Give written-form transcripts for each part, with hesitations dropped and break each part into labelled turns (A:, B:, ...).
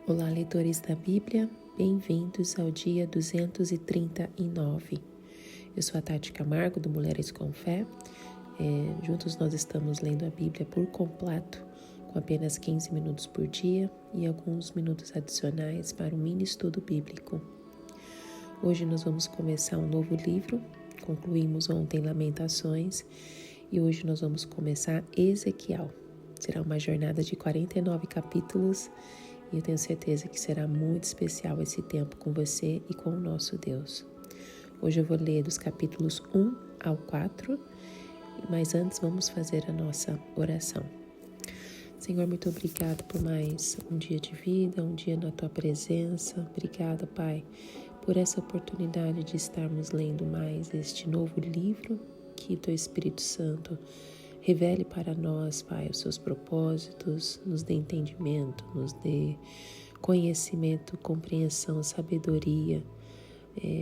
A: Olá, leitores da Bíblia, bem-vindos ao dia 239. Eu sou a Tati Camargo, do Mulheres com Fé. Juntos nós estamos lendo a Bíblia por completo, com apenas 15 minutos por dia e alguns minutos adicionais para um mini estudo bíblico. Hoje nós vamos começar um novo livro, concluímos ontem Lamentações e hoje nós vamos começar Ezequiel. Será uma jornada de 49 capítulos e eu tenho certeza que será muito especial esse tempo com você e com o nosso Deus. Hoje eu vou ler dos capítulos 1 ao 4, mas antes vamos fazer a nossa oração. Senhor, muito obrigado por mais um dia de vida, um dia na Tua presença. Obrigada, Pai, por essa oportunidade de estarmos lendo mais este novo livro, que o Teu Espírito Santo revele para nós, Pai, os seus propósitos, nos dê entendimento, nos dê conhecimento, compreensão, sabedoria,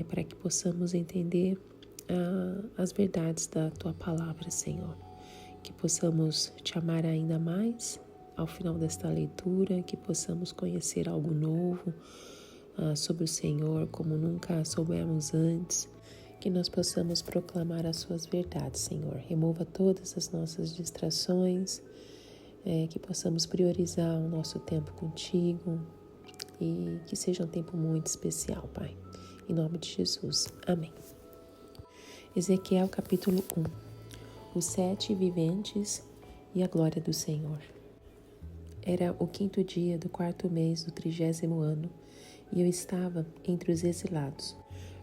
A: para que possamos entender as verdades da Tua palavra, Senhor. Que possamos Te amar ainda mais ao final desta leitura, que possamos conhecer algo novo sobre o Senhor, como nunca soubemos antes. Que nós possamos proclamar as Suas verdades, Senhor. Remova todas as nossas distrações, que possamos priorizar o nosso tempo contigo e que seja um tempo muito especial, Pai. Em nome de Jesus. Amém. Ezequiel capítulo 1. Os 7 viventes e a glória do Senhor. Era o 5º dia do 4º mês do 30º ano e eu estava entre os exilados,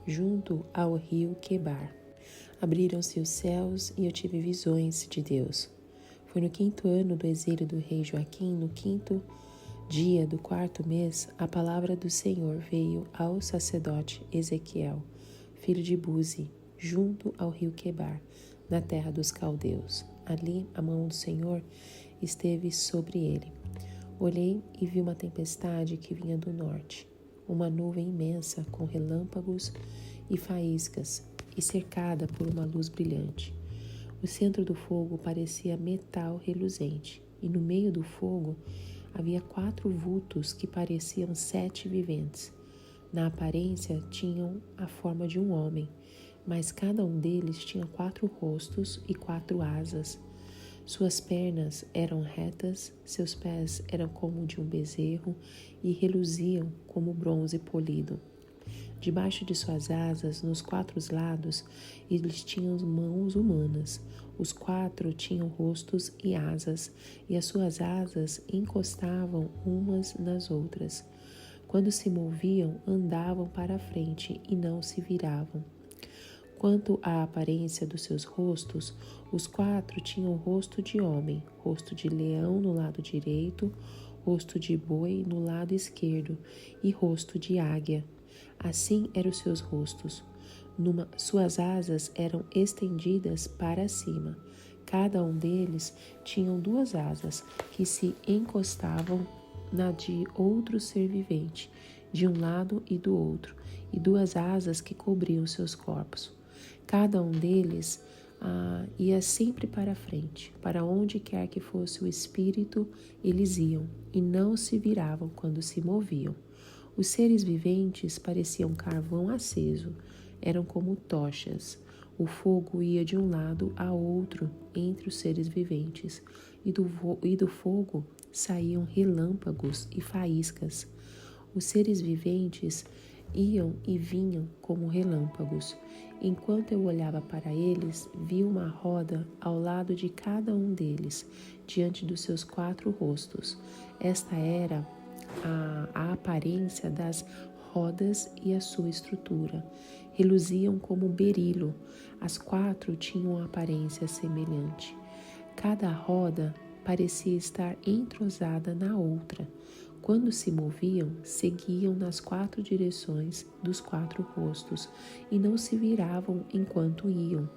A: junto ao rio Quebar. Abriram-se os céus e eu tive visões de Deus. Foi no 5º ano do exílio do rei Joaquim, no 5º dia do 4º mês, a palavra do Senhor veio ao sacerdote Ezequiel, filho de Buzi, junto ao rio Quebar, na terra dos caldeus. Ali a mão do Senhor esteve sobre ele. Olhei e vi uma tempestade que vinha do norte, uma nuvem imensa com relâmpagos e faíscas e cercada por uma luz brilhante. O centro do fogo parecia metal reluzente e no meio do fogo havia 4 vultos que pareciam 7 viventes. Na aparência tinham a forma de um homem, mas cada um deles tinha 4 rostos e 4 asas. Suas pernas eram retas, seus pés eram como de um bezerro e reluziam como bronze polido. Debaixo de suas asas, nos 4 lados, eles tinham mãos humanas. Os 4 tinham rostos e asas, e as suas asas encostavam umas nas outras. Quando se moviam, andavam para a frente e não se viravam. Quanto à aparência dos seus rostos, os 4 tinham rosto de homem, rosto de leão no lado direito, rosto de boi no lado esquerdo e rosto de águia. Assim eram os seus rostos. Suas asas eram estendidas para cima. Cada um deles tinha 2 asas que se encostavam na de outro ser vivente, de um lado e do outro, e 2 asas que cobriam seus corpos. Cada um deles ia sempre para a frente, para onde quer que fosse o espírito, eles iam, e não se viravam quando se moviam. Os seres viventes pareciam carvão aceso, eram como tochas. O fogo ia de um lado a outro entre os seres viventes, e do fogo saíam relâmpagos e faíscas. Os seres viventes iam e vinham como relâmpagos. Enquanto eu olhava para eles, vi uma roda ao lado de cada um deles, diante dos seus 4 rostos. Esta era a aparência das rodas e a sua estrutura. Reluziam como berilo. As 4 tinham uma aparência semelhante. Cada roda parecia estar entrosada na outra. Quando se moviam, seguiam nas 4 direções dos 4 rostos e não se viravam enquanto iam.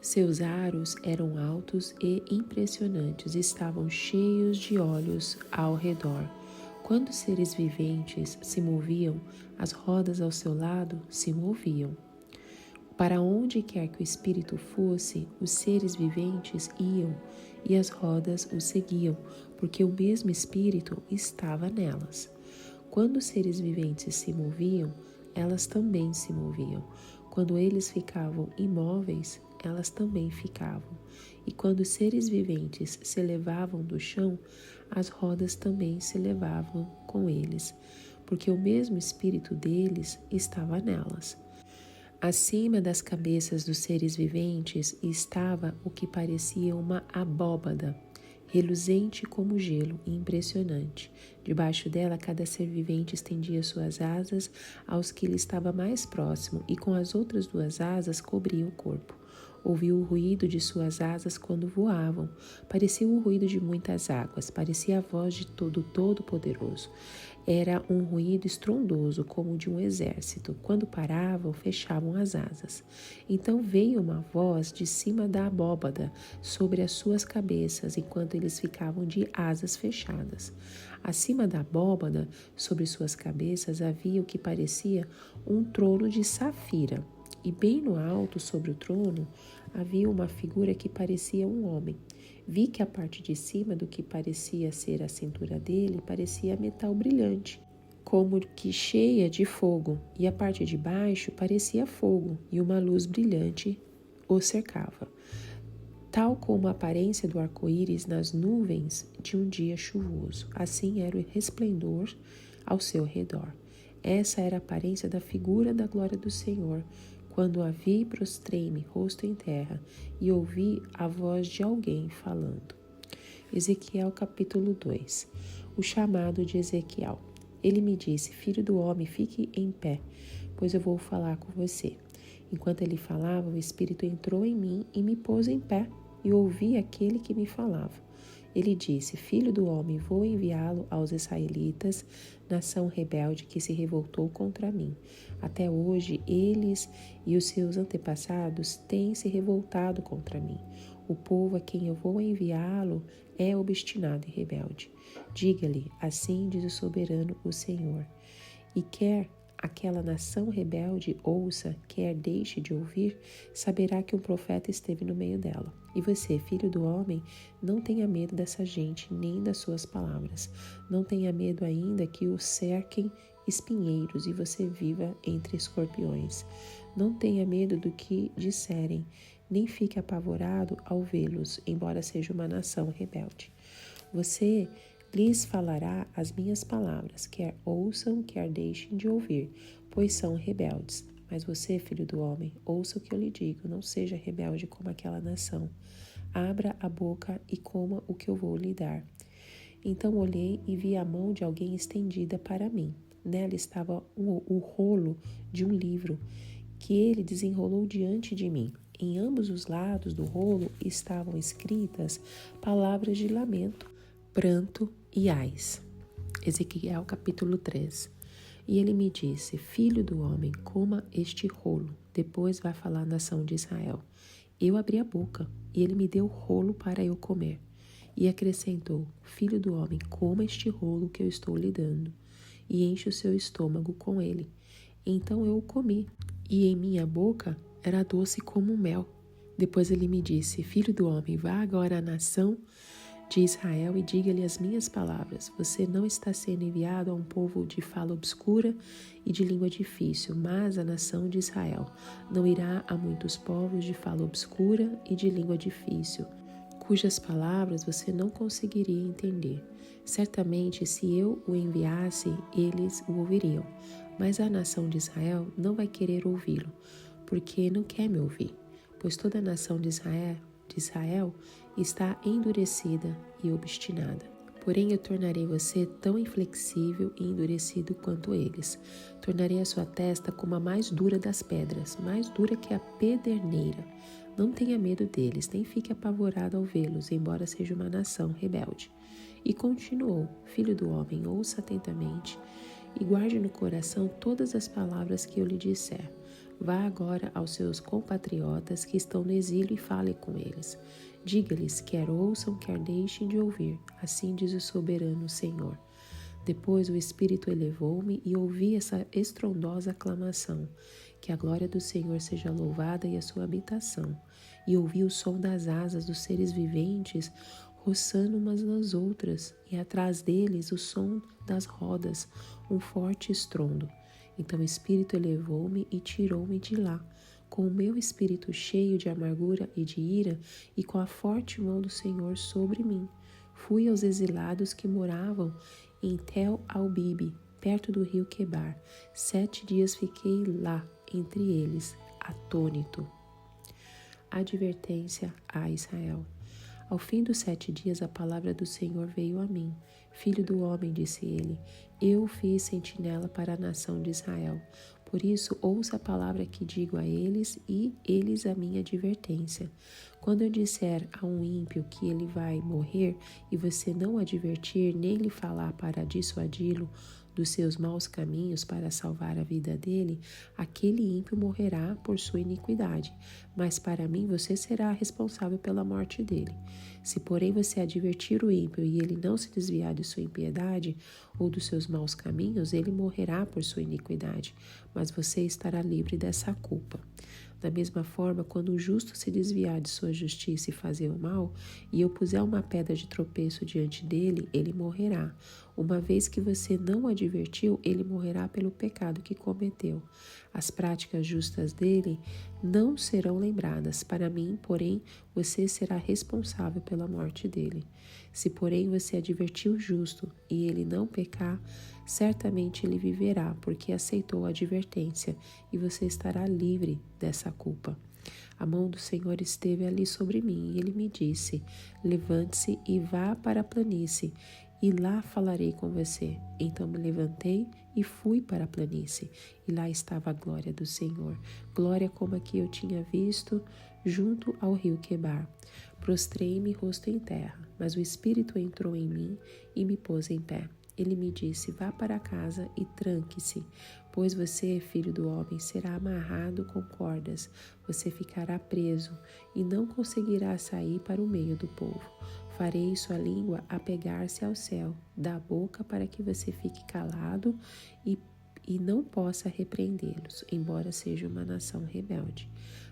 A: Seus aros eram altos e impressionantes, estavam cheios de olhos ao redor. Quando os seres viventes se moviam, as rodas ao seu lado se moviam. Para onde quer que o espírito fosse, os seres viventes iam e as rodas o seguiam, porque o mesmo espírito estava nelas. Quando os seres viventes se moviam, elas também se moviam. Quando eles ficavam imóveis, elas também ficavam. E quando os seres viventes se elevavam do chão, as rodas também se elevavam com eles, porque o mesmo espírito deles estava nelas. Acima das cabeças dos seres viventes estava o que parecia uma abóbada, reluzente como gelo e impressionante. Debaixo dela, cada ser vivente estendia suas asas aos que lhe estava mais próximo e com as outras 2 asas cobria o corpo. Ouviu o ruído de suas asas quando voavam. Parecia o ruído de muitas águas, parecia a voz de Todo-Poderoso. Era um ruído estrondoso, como o de um exército. Quando paravam, fechavam as asas. Então veio uma voz de cima da abóbada sobre as suas cabeças, enquanto eles ficavam de asas fechadas. Acima da abóbada, sobre suas cabeças, havia o que parecia um trono de safira. E bem no alto, sobre o trono, havia uma figura que parecia um homem. Vi que a parte de cima do que parecia ser a cintura dele parecia metal brilhante, como que cheia de fogo, e a parte de baixo parecia fogo, e uma luz brilhante o cercava, tal como a aparência do arco-íris nas nuvens de um dia chuvoso. Assim era o resplendor ao seu redor. Essa era a aparência da figura da glória do Senhor. Quando a vi, prostrei-me, rosto em terra, e ouvi a voz de alguém falando. Ezequiel capítulo 2. O chamado de Ezequiel. Ele me disse: Filho do homem, fique em pé, pois eu vou falar com você. Enquanto ele falava, o Espírito entrou em mim e me pôs em pé, e ouvi aquele que me falava. Ele disse: Filho do homem, vou enviá-lo aos israelitas, nação rebelde que se revoltou contra mim. Até hoje, eles e os seus antepassados têm se revoltado contra mim. O povo a quem eu vou enviá-lo é obstinado e rebelde. Diga-lhe: assim diz o soberano, o Senhor. E quer aquela nação rebelde ouça, quer deixe de ouvir, saberá que um profeta esteve no meio dela. E você, filho do homem, não tenha medo dessa gente, nem das suas palavras. Não tenha medo ainda que o cerquem espinheiros e você viva entre escorpiões. Não tenha medo do que disserem, nem fique apavorado ao vê-los, embora seja uma nação rebelde. Você lhes falará as minhas palavras, quer ouçam, quer deixem de ouvir, pois são rebeldes. Mas você, filho do homem, ouça o que eu lhe digo, não seja rebelde como aquela nação. Abra a boca e coma o que eu vou lhe dar. Então olhei e vi a mão de alguém estendida para mim. Nela estava o rolo de um livro, que ele desenrolou diante de mim. Em ambos os lados do rolo estavam escritas palavras de lamento, pranto e ais. Ezequiel capítulo 3. E ele me disse: Filho do homem, coma este rolo, depois vai falar à nação de Israel. Eu abri a boca, e ele me deu o rolo para eu comer. E acrescentou: Filho do homem, coma este rolo que eu estou lhe dando, e enche o seu estômago com ele. Então eu o comi, e em minha boca era doce como mel. Depois ele me disse: Filho do homem, vá agora à nação de Israel e diga-lhe as minhas palavras. Você não está sendo enviado a um povo de fala obscura e de língua difícil, mas a nação de Israel não irá a muitos povos de fala obscura e de língua difícil, cujas palavras você não conseguiria entender. Certamente, se eu o enviasse, eles o ouviriam, mas a nação de Israel não vai querer ouvi-lo, porque não quer me ouvir, pois toda a nação de Israel está endurecida e obstinada. Porém, eu tornarei você tão inflexível e endurecido quanto eles. Tornarei a sua testa como a mais dura das pedras, mais dura que a pederneira. Não tenha medo deles, nem fique apavorado ao vê-los, embora seja uma nação rebelde. E continuou: Filho do homem, ouça atentamente e guarde no coração todas as palavras que eu lhe disser. Vá agora aos seus compatriotas que estão no exílio e fale com eles. Diga-lhes, quer ouçam, quer deixem de ouvir. Assim diz o soberano Senhor. Depois o Espírito elevou-me e ouvi essa estrondosa aclamação: que a glória do Senhor seja louvada e a sua habitação. E ouvi o som das asas dos seres viventes roçando umas nas outras, e atrás deles o som das rodas, um forte estrondo. Então o Espírito elevou-me e tirou-me de lá, com o meu espírito cheio de amargura e de ira, e com a forte mão do Senhor sobre mim. Fui aos exilados que moravam em Tel-Albibe, perto do rio Quebar. 7 dias fiquei lá, entre eles, atônito. Advertência a Israel. Ao fim dos 7 dias, a palavra do Senhor veio a mim. Filho do homem, disse ele, eu fiz sentinela para a nação de Israel. Por isso, ouça a palavra que digo a eles e eles a minha advertência. Quando eu disser a um ímpio que ele vai morrer e você não advertir nem lhe falar para dissuadi-lo dos seus maus caminhos para salvar a vida dele, aquele ímpio morrerá por sua iniquidade, mas para mim você será responsável pela morte dele. Se, porém, você advertir o ímpio e ele não se desviar de sua impiedade ou dos seus maus caminhos, ele morrerá por sua iniquidade, mas você estará livre dessa culpa. Da mesma forma, quando o justo se desviar de sua justiça e fazer o mal, e eu puser uma pedra de tropeço diante dele, ele morrerá. Uma vez que você não o advertiu, ele morrerá pelo pecado que cometeu. As práticas justas dele não serão lembradas. Para mim, porém, você será responsável pela morte dele. Se, porém, você advertir o justo e ele não pecar, certamente ele viverá, porque aceitou a advertência, e você estará livre dessa culpa. A mão do Senhor esteve ali sobre mim, e ele me disse, levante-se e vá para a planície, e lá falarei com você. Então me levantei e fui para a planície, e lá estava a glória do Senhor, glória como a que eu tinha visto junto ao rio Quebar. Prostrei-me rosto em terra, mas o Espírito entrou em mim e me pôs em pé. Ele me disse, vá para casa e tranque-se, pois você, filho do homem, será amarrado com cordas, você ficará preso e não conseguirá sair para o meio do povo. Farei sua língua apegar-se ao céu, da boca para que você fique calado e não possa repreendê-los, embora seja uma nação rebelde.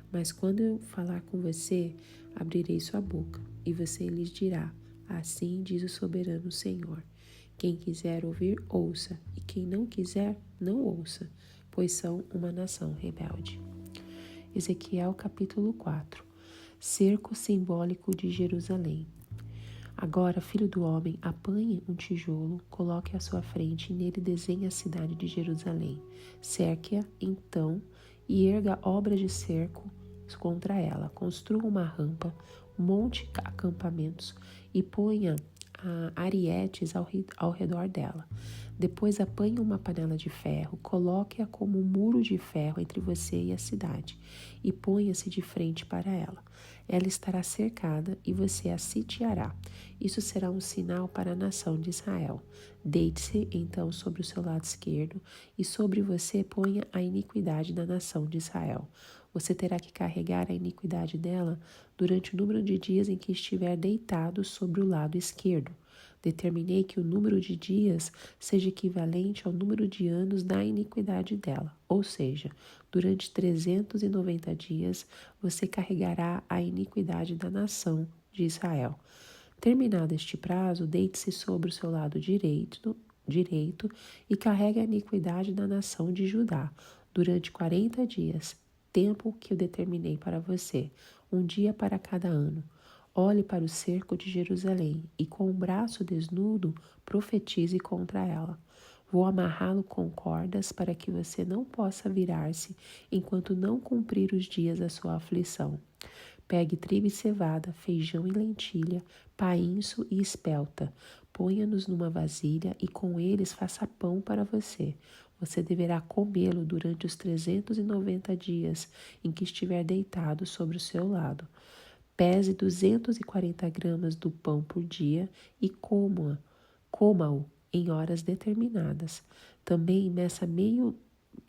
A: Mas quando eu falar com você, abrirei sua boca, e você lhes dirá, assim diz o soberano Senhor. Quem quiser ouvir, ouça, e quem não quiser, não ouça, pois são uma nação rebelde. Ezequiel capítulo 4. Cerco simbólico de Jerusalém. Agora, filho do homem, apanhe um tijolo, coloque à sua frente e nele desenhe a cidade de Jerusalém. Cerque-a, então, e erga obras de cerco contra ela. Construa uma rampa, monte acampamentos e ponha arietes ao redor dela. Depois apanhe uma panela de ferro, coloque-a como um muro de ferro entre você e a cidade, e ponha-se de frente para ela. Ela estará cercada e você a sitiará. Isso será um sinal para a nação de Israel. Deite-se então sobre o seu lado esquerdo, e sobre você ponha a iniquidade da nação de Israel. Você terá que carregar a iniquidade dela durante o número de dias em que estiver deitado sobre o lado esquerdo. Determinei que o número de dias seja equivalente ao número de anos da iniquidade dela, ou seja, durante 390 dias você carregará a iniquidade da nação de Israel. Terminado este prazo, deite-se sobre o seu lado direito e carregue a iniquidade da nação de Judá durante 40 dias, tempo que eu determinei para você, um dia para cada ano. Olhe para o cerco de Jerusalém e com o braço desnudo profetize contra ela. Vou amarrá-lo com cordas para que você não possa virar-se enquanto não cumprir os dias da sua aflição. Pegue trigo e cevada, feijão e lentilha, painço e espelta. Ponha-nos numa vasilha e com eles faça pão para você. Você deverá comê-lo durante os 390 dias em que estiver deitado sobre o seu lado. Pese 240 gramas do pão por dia e coma-o em horas determinadas. Também meça meio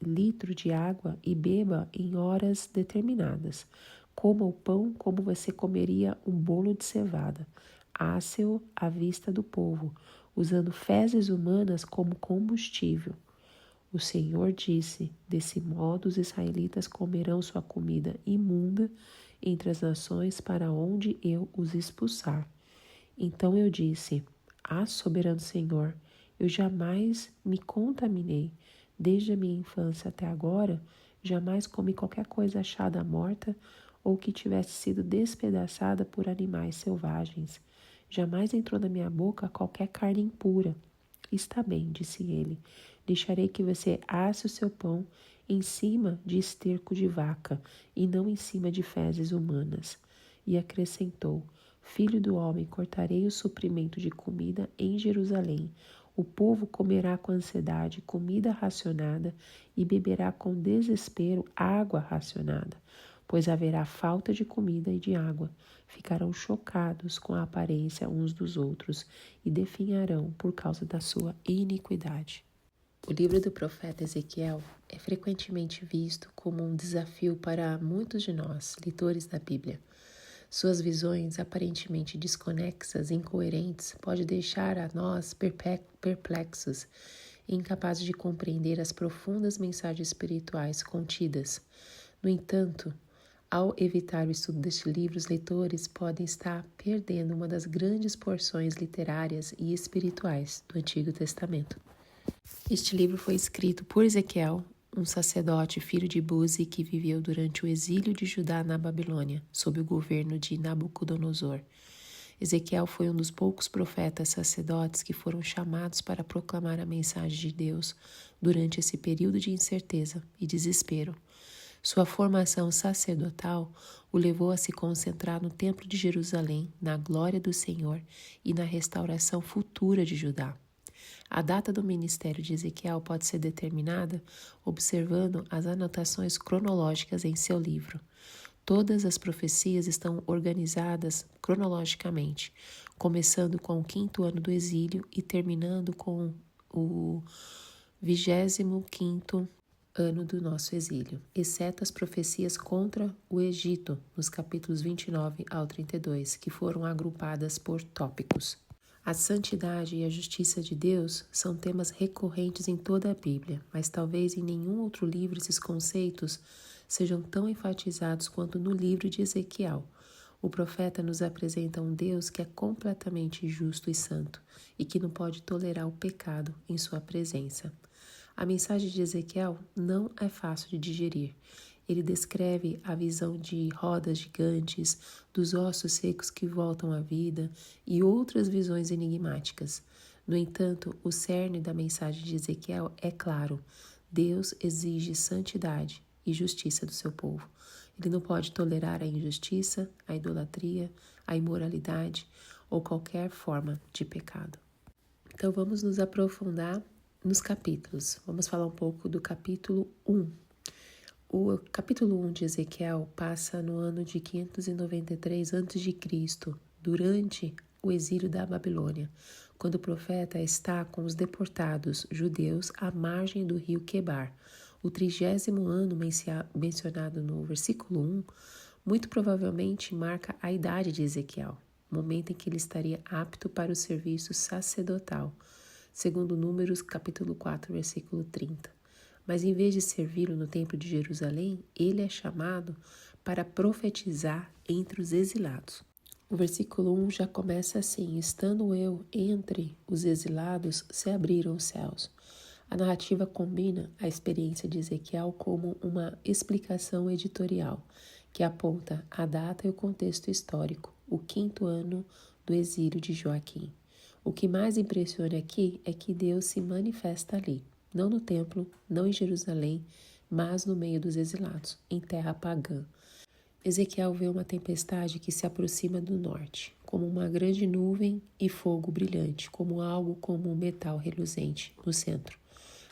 A: litro de água e beba em horas determinadas. Coma o pão como você comeria um bolo de cevada. Asse-o à vista do povo, usando fezes humanas como combustível. O Senhor disse, desse modo os israelitas comerão sua comida imunda entre as nações para onde eu os expulsar. Então eu disse: Ah, soberano Senhor, eu jamais me contaminei. Desde a minha infância até agora, jamais comi qualquer coisa achada morta ou que tivesse sido despedaçada por animais selvagens. Jamais entrou na minha boca qualquer carne impura. Está bem, disse ele. Deixarei que você asse o seu pão em cima de esterco de vaca e não em cima de fezes humanas. E acrescentou: Filho do homem, cortarei o suprimento de comida em Jerusalém. O povo comerá com ansiedade comida racionada e beberá com desespero água racionada, pois haverá falta de comida e de água. Ficarão chocados com a aparência uns dos outros e definharão por causa da sua iniquidade. O livro do profeta Ezequiel é frequentemente visto como um desafio para muitos de nós, leitores da Bíblia. Suas visões aparentemente desconexas e incoerentes podem deixar a nós perplexos e incapazes de compreender as profundas mensagens espirituais contidas. No entanto, ao evitar o estudo deste livro, os leitores podem estar perdendo uma das grandes porções literárias e espirituais do Antigo Testamento. Este livro foi escrito por Ezequiel, um sacerdote filho de Buzi que viveu durante o exílio de Judá na Babilônia, sob o governo de Nabucodonosor. Ezequiel foi um dos poucos profetas sacerdotes que foram chamados para proclamar a mensagem de Deus durante esse período de incerteza e desespero. Sua formação sacerdotal o levou a se concentrar no Templo de Jerusalém, na glória do Senhor e na restauração futura de Judá. A data do ministério de Ezequiel pode ser determinada observando as anotações cronológicas em seu livro. Todas as profecias estão organizadas cronologicamente, começando com o 5º ano do exílio e terminando com o 25º ano do nosso exílio, exceto as profecias contra o Egito, nos capítulos 29 ao 32, que foram agrupadas por tópicos. A santidade e a justiça de Deus são temas recorrentes em toda a Bíblia, mas talvez em nenhum outro livro esses conceitos sejam tão enfatizados quanto no livro de Ezequiel. O profeta nos apresenta um Deus que é completamente justo e santo e que não pode tolerar o pecado em sua presença. A mensagem de Ezequiel não é fácil de digerir. Ele descreve a visão de rodas gigantes, dos ossos secos que voltam à vida e outras visões enigmáticas. No entanto, o cerne da mensagem de Ezequiel é claro: Deus exige santidade e justiça do seu povo. Ele não pode tolerar a injustiça, a idolatria, a imoralidade ou qualquer forma de pecado. Então vamos nos aprofundar nos capítulos. Vamos falar um pouco do capítulo 1. O capítulo 1 de Ezequiel passa no ano de 593 a.C., durante o exílio da Babilônia, quando o profeta está com os deportados judeus à margem do rio Quebar. O 30º ano mencionado no versículo 1, muito provavelmente marca a idade de Ezequiel, momento em que ele estaria apto para o serviço sacerdotal, segundo Números capítulo 4, versículo 30. Mas em vez de servi-lo no templo de Jerusalém, ele é chamado para profetizar entre os exilados. O versículo 1 já começa assim: Estando eu entre os exilados, se abriram os céus. A narrativa combina a experiência de Ezequiel como uma explicação editorial, que aponta a data e o contexto histórico, o 5º ano do exílio de Joaquim. O que mais impressiona aqui é que Deus se manifesta ali. Não no templo, não em Jerusalém, mas no meio dos exilados, em terra pagã. Ezequiel vê uma tempestade que se aproxima do norte, como uma grande nuvem e fogo brilhante, como algo como um metal reluzente no centro.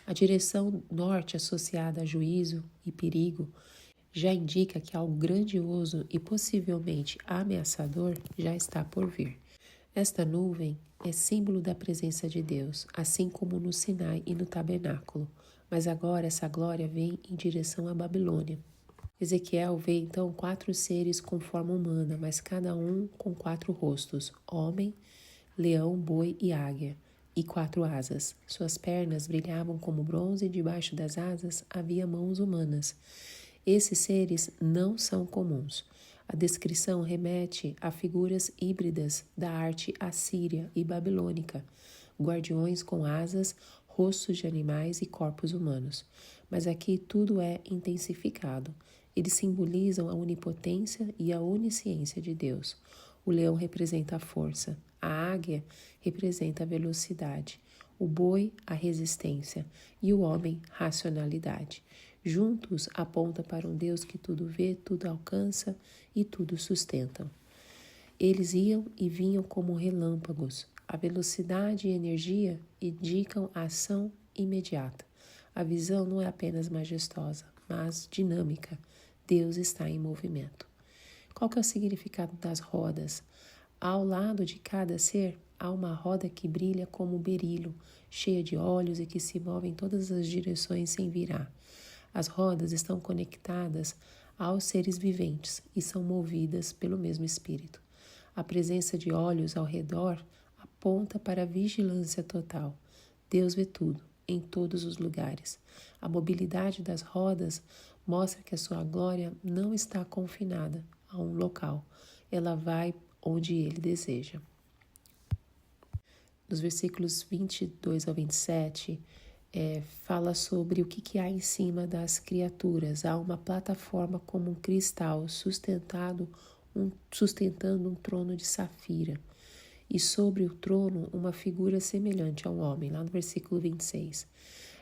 A: A direção norte, associada a juízo e perigo, já indica que algo grandioso e possivelmente ameaçador já está por vir. Esta nuvem é símbolo da presença de Deus, assim como no Sinai e no tabernáculo. Mas agora essa glória vem em direção à Babilônia. Ezequiel vê então 4 seres com forma humana, mas cada um com 4 rostos: homem, leão, boi e águia, e 4 asas. Suas pernas brilhavam como bronze e debaixo das asas havia mãos humanas. Esses seres não são comuns. A descrição remete a figuras híbridas da arte assíria e babilônica, guardiões com asas, rostos de animais e corpos humanos. Mas aqui tudo é intensificado. Eles simbolizam a onipotência e a onisciência de Deus. O leão representa a força, a águia representa a velocidade, o boi a resistência e o homem racionalidade. Juntos aponta para um Deus que tudo vê, tudo alcança e tudo sustenta. Eles iam e vinham como relâmpagos. A velocidade e energia indicam a ação imediata. A visão não é apenas majestosa, mas dinâmica. Deus está em movimento. Qual que é o significado das rodas? Ao lado de cada ser, há uma roda que brilha como berilo, cheia de olhos e que se move em todas as direções sem virar. As rodas estão conectadas aos seres viventes e são movidas pelo mesmo Espírito. A presença de olhos ao redor aponta para a vigilância total. Deus vê tudo, em todos os lugares. A mobilidade das rodas mostra que a sua glória não está confinada a um local. Ela vai onde Ele deseja. Nos versículos 22 ao 27, fala sobre o que há em cima das criaturas. Há uma plataforma como um cristal sustentando um trono de safira. E sobre o trono, uma figura semelhante a um homem, lá no versículo 26.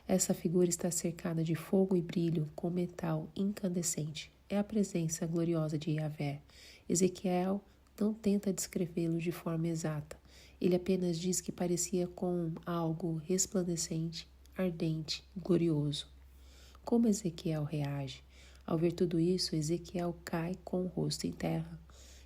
A: Essa figura está cercada de fogo e brilho com metal incandescente. É a presença gloriosa de Yahvé. Ezequiel não tenta descrevê-lo de forma exata. Ele apenas diz que parecia com algo resplandecente, ardente, glorioso. Como Ezequiel reage? Ao ver tudo isso, Ezequiel cai com o rosto em terra.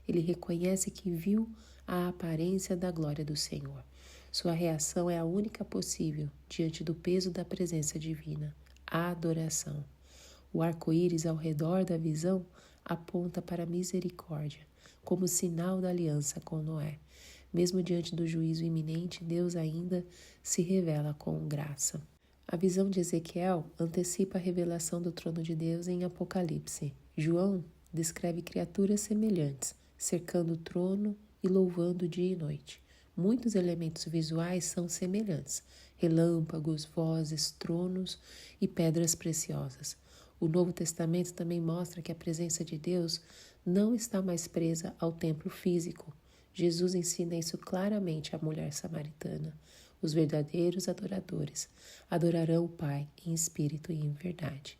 A: Ele reconhece que viu a aparência da glória do Senhor. Sua reação é a única possível diante do peso da presença divina, a adoração. O arco-íris ao redor da visão aponta para a misericórdia, como sinal da aliança com Noé. Mesmo diante do juízo iminente, Deus ainda se revela com graça. A visão de Ezequiel antecipa a revelação do trono de Deus em Apocalipse. João descreve criaturas semelhantes, cercando o trono e louvando dia e noite. Muitos elementos visuais são semelhantes: relâmpagos, vozes, tronos e pedras preciosas. O Novo Testamento também mostra que a presença de Deus não está mais presa ao templo físico. Jesus ensina isso claramente à mulher samaritana. Os verdadeiros adoradores adorarão o Pai em espírito e em verdade.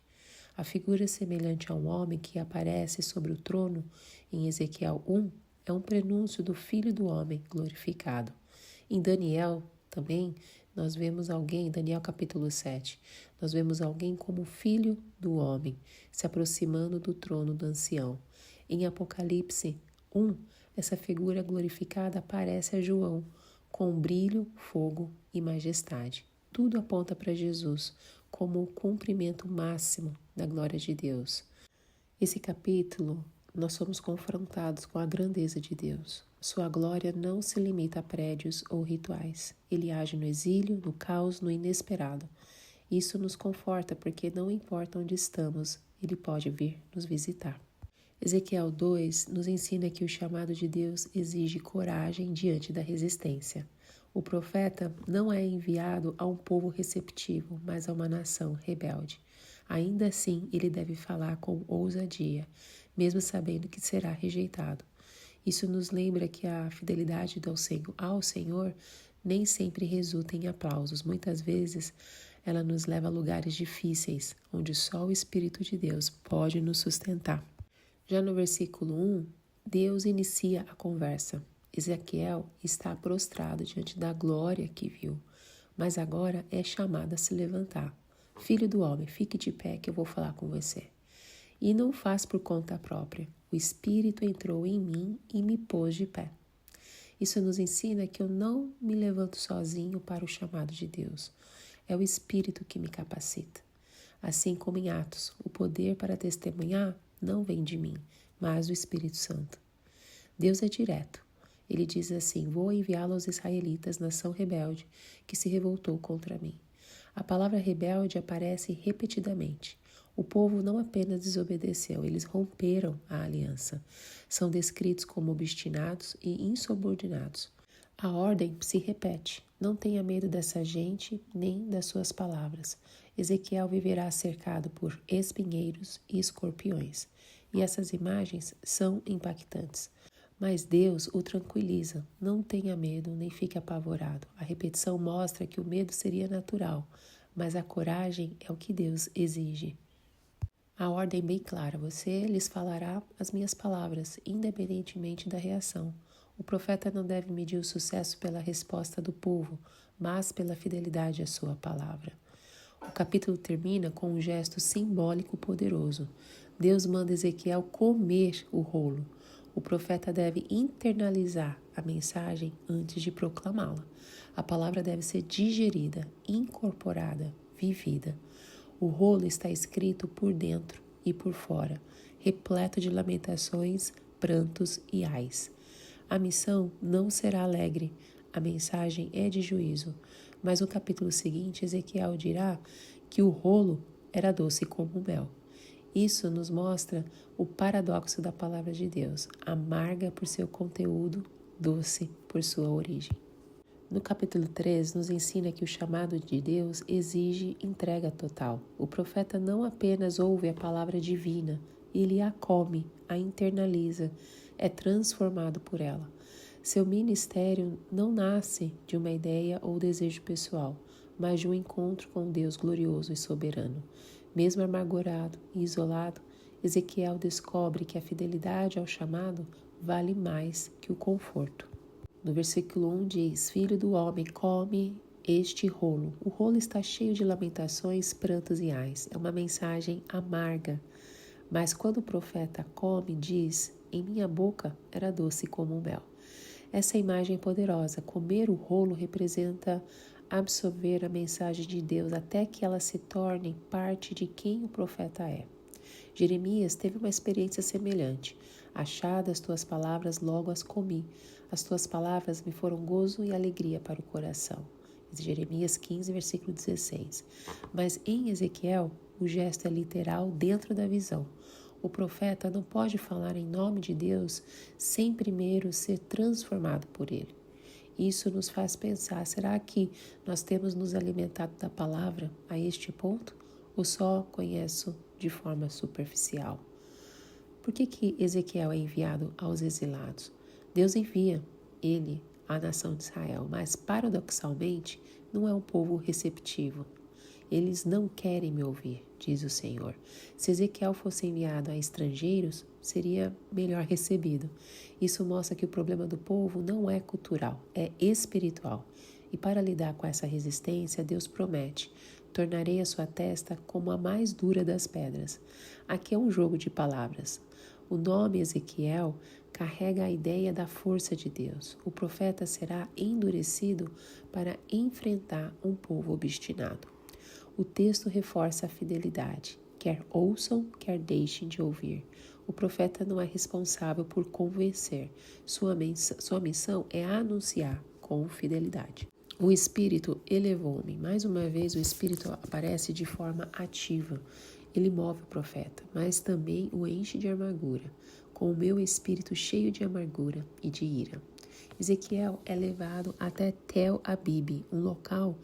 A: A figura semelhante a um homem que aparece sobre o trono em Ezequiel 1 é um prenúncio do Filho do Homem glorificado. Em Daniel também nós vemos alguém, em Daniel capítulo 7, nós vemos alguém como Filho do Homem se aproximando do trono do ancião. Em Apocalipse 1, essa figura glorificada aparece a João com brilho, fogo e majestade. Tudo aponta para Jesus como o cumprimento máximo da glória de Deus. Esse capítulo, nós somos confrontados com a grandeza de Deus. Sua glória não se limita a prédios ou rituais. Ele age no exílio, no caos, no inesperado. Isso nos conforta porque não importa onde estamos, Ele pode vir nos visitar. Ezequiel 2 nos ensina que o chamado de Deus exige coragem diante da resistência. O profeta não é enviado a um povo receptivo, mas a uma nação rebelde. Ainda assim, ele deve falar com ousadia, mesmo sabendo que será rejeitado. Isso nos lembra que a fidelidade ao Senhor nem sempre resulta em aplausos. Muitas vezes, ela nos leva a lugares difíceis, onde só o Espírito de Deus pode nos sustentar. Já no versículo 1, Deus inicia a conversa. Ezequiel está prostrado diante da glória que viu, mas agora é chamado a se levantar. Filho do homem, fique de pé que eu vou falar com você. E não faz por conta própria. O Espírito entrou em mim e me pôs de pé. Isso nos ensina que eu não me levanto sozinho para o chamado de Deus. É o Espírito que me capacita. Assim como em Atos, o poder para testemunhar não vem de mim, mas do Espírito Santo. Deus é direto. Ele diz assim: vou enviá-lo aos israelitas, nação rebelde, que se revoltou contra mim. A palavra rebelde aparece repetidamente. O povo não apenas desobedeceu, eles romperam a aliança. São descritos como obstinados e insubordinados. A ordem se repete. Não tenha medo dessa gente nem das suas palavras. Ezequiel viverá cercado por espinheiros e escorpiões. E essas imagens são impactantes. Mas Deus o tranquiliza. Não tenha medo nem fique apavorado. A repetição mostra que o medo seria natural, mas a coragem é o que Deus exige. A ordem é bem clara: você lhes falará as minhas palavras, independentemente da reação. O profeta não deve medir o sucesso pela resposta do povo, mas pela fidelidade à sua palavra. O capítulo termina com um gesto simbólico poderoso. Deus manda Ezequiel comer o rolo. O profeta deve internalizar a mensagem antes de proclamá-la. A palavra deve ser digerida, incorporada, vivida. O rolo está escrito por dentro e por fora, repleto de lamentações, prantos e ais. A missão não será alegre, a mensagem é de juízo, mas no capítulo seguinte Ezequiel dirá que o rolo era doce como mel. Isso nos mostra o paradoxo da palavra de Deus, amarga por seu conteúdo, doce por sua origem. No capítulo 3, nos ensina que o chamado de Deus exige entrega total. O profeta não apenas ouve a palavra divina, ele a come, a internaliza, é transformado por ela. Seu ministério não nasce de uma ideia ou desejo pessoal, mas de um encontro com Deus glorioso e soberano. Mesmo amargurado e isolado, Ezequiel descobre que a fidelidade ao chamado vale mais que o conforto. No versículo 1 diz: Filho do homem, come este rolo. O rolo está cheio de lamentações, prantos e ais. É uma mensagem amarga. Mas quando o profeta come, diz: Em minha boca era doce como o mel. Essa imagem é poderosa. Comer o rolo representa absorver a mensagem de Deus até que ela se torne parte de quem o profeta é. Jeremias teve uma experiência semelhante. Achadas tuas palavras, logo as comi. As tuas palavras me foram gozo e alegria para o coração. Jeremias 15, versículo 16. Mas em Ezequiel, o gesto é literal dentro da visão. O profeta não pode falar em nome de Deus sem primeiro ser transformado por ele. Isso nos faz pensar, será que nós temos nos alimentado da palavra a este ponto? Ou só conheço de forma superficial? Por que Ezequiel é enviado aos exilados? Deus envia ele à nação de Israel, mas paradoxalmente não é um povo receptivo. Eles não querem me ouvir, diz o Senhor. Se Ezequiel fosse enviado a estrangeiros, seria melhor recebido. Isso mostra que o problema do povo não é cultural, é espiritual. E para lidar com essa resistência, Deus promete: tornarei a sua testa como a mais dura das pedras. Aqui é um jogo de palavras. O nome Ezequiel carrega a ideia da força de Deus. O profeta será endurecido para enfrentar um povo obstinado. O texto reforça a fidelidade. Quer ouçam, quer deixem de ouvir. O profeta não é responsável por convencer. Sua missão é anunciar com fidelidade. O Espírito elevou-me. Mais uma vez, o Espírito aparece de forma ativa. Ele move o profeta, mas também o enche de amargura, com o meu espírito cheio de amargura e de ira. Ezequiel é levado até Tel Abib, um local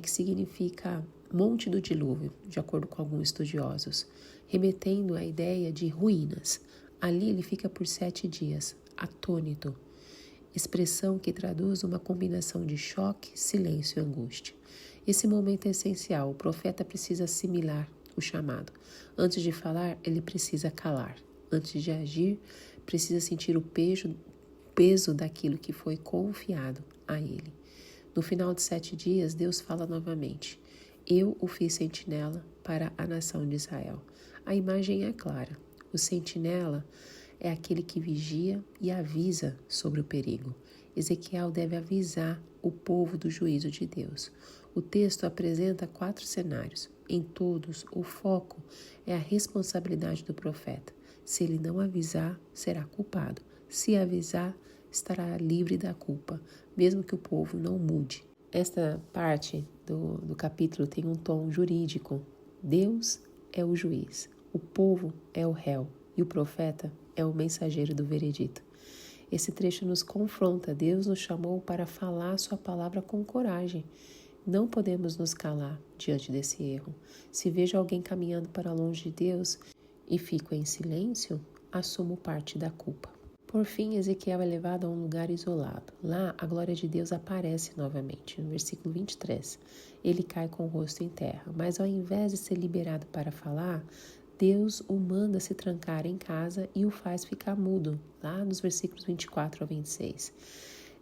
A: que significa Monte do Dilúvio, de acordo com alguns estudiosos, remetendo à ideia de ruínas. Ali ele fica por 7 dias, atônito, expressão que traduz uma combinação de choque, silêncio e angústia. Esse momento é essencial, o profeta precisa assimilar o chamado. Antes de falar, ele precisa calar. Antes de agir, precisa sentir o peso daquilo que foi confiado a ele. No final de 7 dias, Deus fala novamente: eu o fiz sentinela para a nação de Israel. A imagem é clara. O sentinela é aquele que vigia e avisa sobre o perigo. Ezequiel deve avisar o povo do juízo de Deus. O texto apresenta 4 cenários. Em todos, o foco é a responsabilidade do profeta. Se ele não avisar, será culpado. Se avisar, estará livre da culpa, mesmo que o povo não mude. Esta parte do capítulo tem um tom jurídico. Deus é o juiz, o povo é o réu e o profeta é o mensageiro do veredito. Esse trecho nos confronta. Deus nos chamou para falar sua palavra com coragem. Não podemos nos calar diante desse erro. Se vejo alguém caminhando para longe de Deus e fico em silêncio, assumo parte da culpa. Por fim, Ezequiel é levado a um lugar isolado. Lá, a glória de Deus aparece novamente. No versículo 23, ele cai com o rosto em terra. Mas ao invés de ser liberado para falar, Deus o manda se trancar em casa e o faz ficar mudo, lá nos versículos 24 a 26.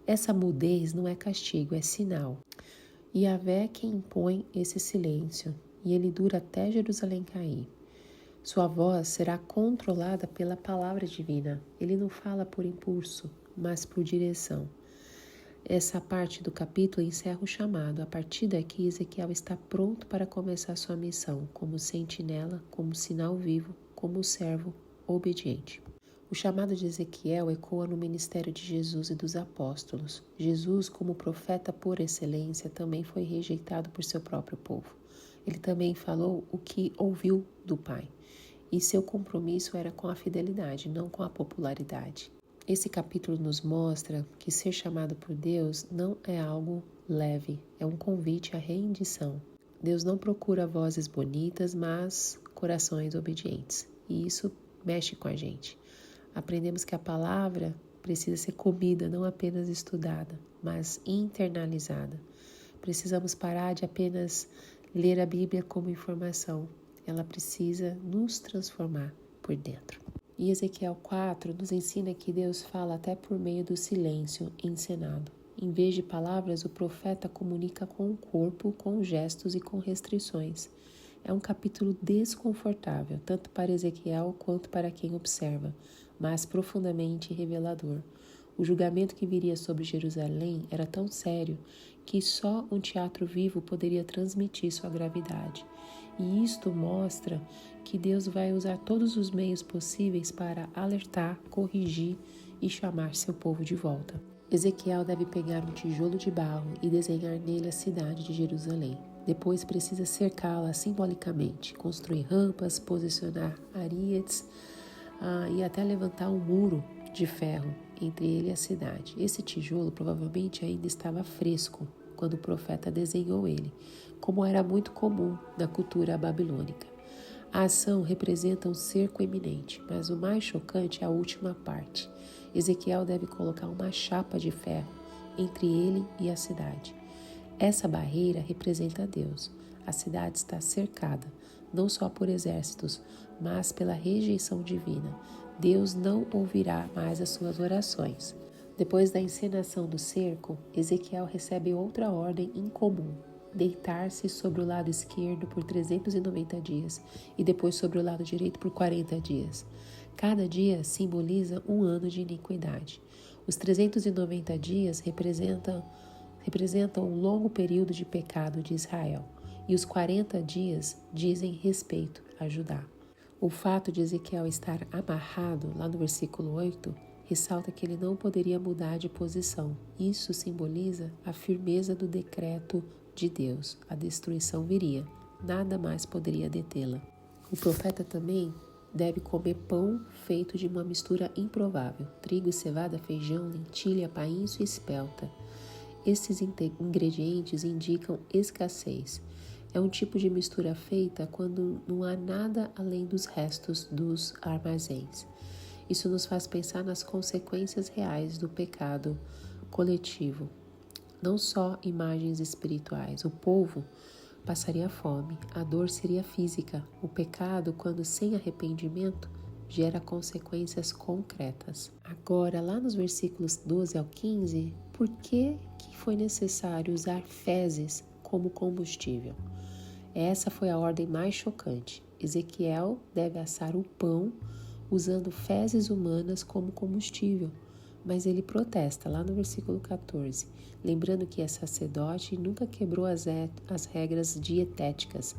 A: Essa mudez não é castigo, é sinal. Yahvé é quem impõe esse silêncio, e ele dura até Jerusalém cair. Sua voz será controlada pela palavra divina. Ele não fala por impulso, mas por direção. Essa parte do capítulo encerra o chamado. A partir daqui, Ezequiel está pronto para começar sua missão, como sentinela, como sinal vivo, como servo obediente. O chamado de Ezequiel ecoa no ministério de Jesus e dos apóstolos. Jesus, como profeta por excelência, também foi rejeitado por seu próprio povo. Ele também falou o que ouviu do Pai. E seu compromisso era com a fidelidade, não com a popularidade. Esse capítulo nos mostra que ser chamado por Deus não é algo leve, é um convite à rendição. Deus não procura vozes bonitas, mas corações obedientes. E isso mexe com a gente. Aprendemos que a palavra precisa ser comida, não apenas estudada, mas internalizada. Precisamos parar de apenas ler a Bíblia como informação. Ela precisa nos transformar por dentro. E Ezequiel 4 nos ensina que Deus fala até por meio do silêncio encenado. Em vez de palavras, o profeta comunica com o corpo, com gestos e com restrições. É um capítulo desconfortável, tanto para Ezequiel quanto para quem observa, mas profundamente revelador. O julgamento que viria sobre Jerusalém era tão sério que só um teatro vivo poderia transmitir sua gravidade. E isto mostra que Deus vai usar todos os meios possíveis para alertar, corrigir e chamar seu povo de volta. Ezequiel deve pegar um tijolo de barro e desenhar nele a cidade de Jerusalém. Depois precisa cercá-la simbolicamente, construir rampas, posicionar arietes e até levantar um muro de ferro entre ele e a cidade. Esse tijolo provavelmente ainda estava fresco quando o profeta desenhou ele, como era muito comum na cultura babilônica. A ação representa um cerco iminente, mas o mais chocante é a última parte. Ezequiel deve colocar uma chapa de ferro entre ele e a cidade. Essa barreira representa Deus. A cidade está cercada, não só por exércitos, mas pela rejeição divina. Deus não ouvirá mais as suas orações. Depois da encenação do cerco, Ezequiel recebe outra ordem incomum: deitar-se sobre o lado esquerdo por 390 dias e depois sobre o lado direito por 40 dias. Cada dia simboliza um ano de iniquidade. Os 390 dias representam um longo período de pecado de Israel, e os 40 dias dizem respeito a Judá. O fato de Ezequiel estar amarrado, lá no versículo 8, ressalta que ele não poderia mudar de posição. Isso simboliza a firmeza do decreto de Deus. A destruição viria, nada mais poderia detê-la. O profeta também deve comer pão feito de uma mistura improvável: trigo, cevada, feijão, lentilha, painço e espelta. Esses ingredientes indicam escassez. É um tipo de mistura feita quando não há nada além dos restos dos armazéns. Isso nos faz pensar nas consequências reais do pecado coletivo. Não só imagens espirituais. O povo passaria fome, a dor seria física. O pecado, quando sem arrependimento, gera consequências concretas. Agora, lá nos versículos 12 ao 15, por que foi necessário usar fezes como combustível? Essa foi a ordem mais chocante. Ezequiel deve assar o pão usando fezes humanas como combustível. Mas ele protesta lá no versículo 14, lembrando que é sacerdote e nunca quebrou as regras dietéticas.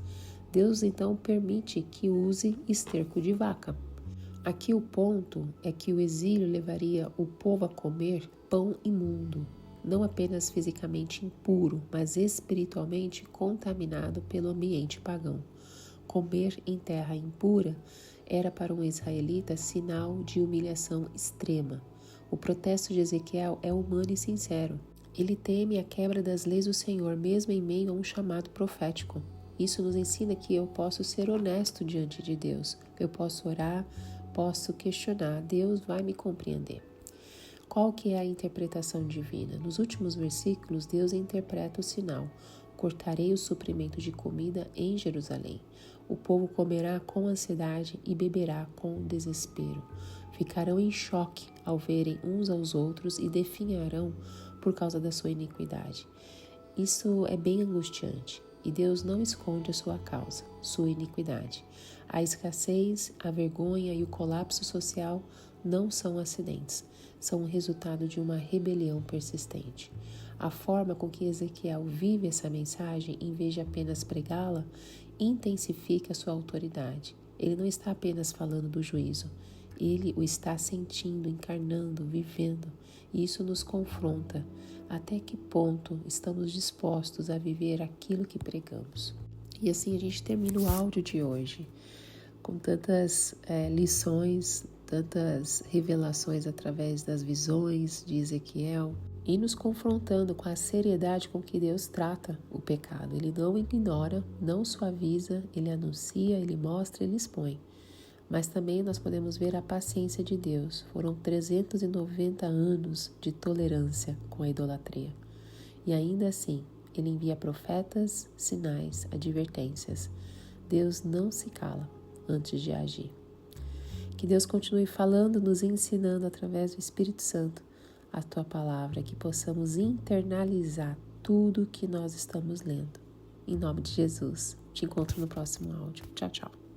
A: Deus então permite que use esterco de vaca. Aqui o ponto é que o exílio levaria o povo a comer pão imundo, não apenas fisicamente impuro, mas espiritualmente contaminado pelo ambiente pagão. Comer em terra impura era para um israelita sinal de humilhação extrema. O protesto de Ezequiel é humano e sincero. Ele teme a quebra das leis do Senhor, mesmo em meio a um chamado profético. Isso nos ensina que eu posso ser honesto diante de Deus. Eu posso orar, posso questionar. Deus vai me compreender. Qual que é a interpretação divina? Nos últimos versículos, Deus interpreta o sinal. Cortarei o suprimento de comida em Jerusalém. O povo comerá com ansiedade e beberá com desespero. Ficarão em choque ao verem uns aos outros e definharão por causa da sua iniquidade. Isso é bem angustiante. E Deus não esconde a sua causa, sua iniquidade. A escassez, a vergonha e o colapso social não são acidentes, são o resultado de uma rebelião persistente. A forma com que Ezequiel vive essa mensagem, em vez de apenas pregá-la, intensifica sua autoridade. Ele não está apenas falando do juízo, ele o está sentindo, encarnando, vivendo. E isso nos confronta. Até que ponto estamos dispostos a viver aquilo que pregamos? E assim a gente termina o áudio de hoje, com tantas lições, tantas revelações através das visões de Ezequiel, e nos confrontando com a seriedade com que Deus trata o pecado. Ele não ignora, não suaviza, ele anuncia, ele mostra, ele expõe. Mas também nós podemos ver a paciência de Deus. Foram 390 anos de tolerância com a idolatria. E ainda assim, ele envia profetas, sinais, advertências. Deus não se cala antes de agir. Que Deus continue falando, nos ensinando através do Espírito Santo a tua palavra, que possamos internalizar tudo que nós estamos lendo. Em nome de Jesus. Te encontro no próximo áudio. Tchau, tchau.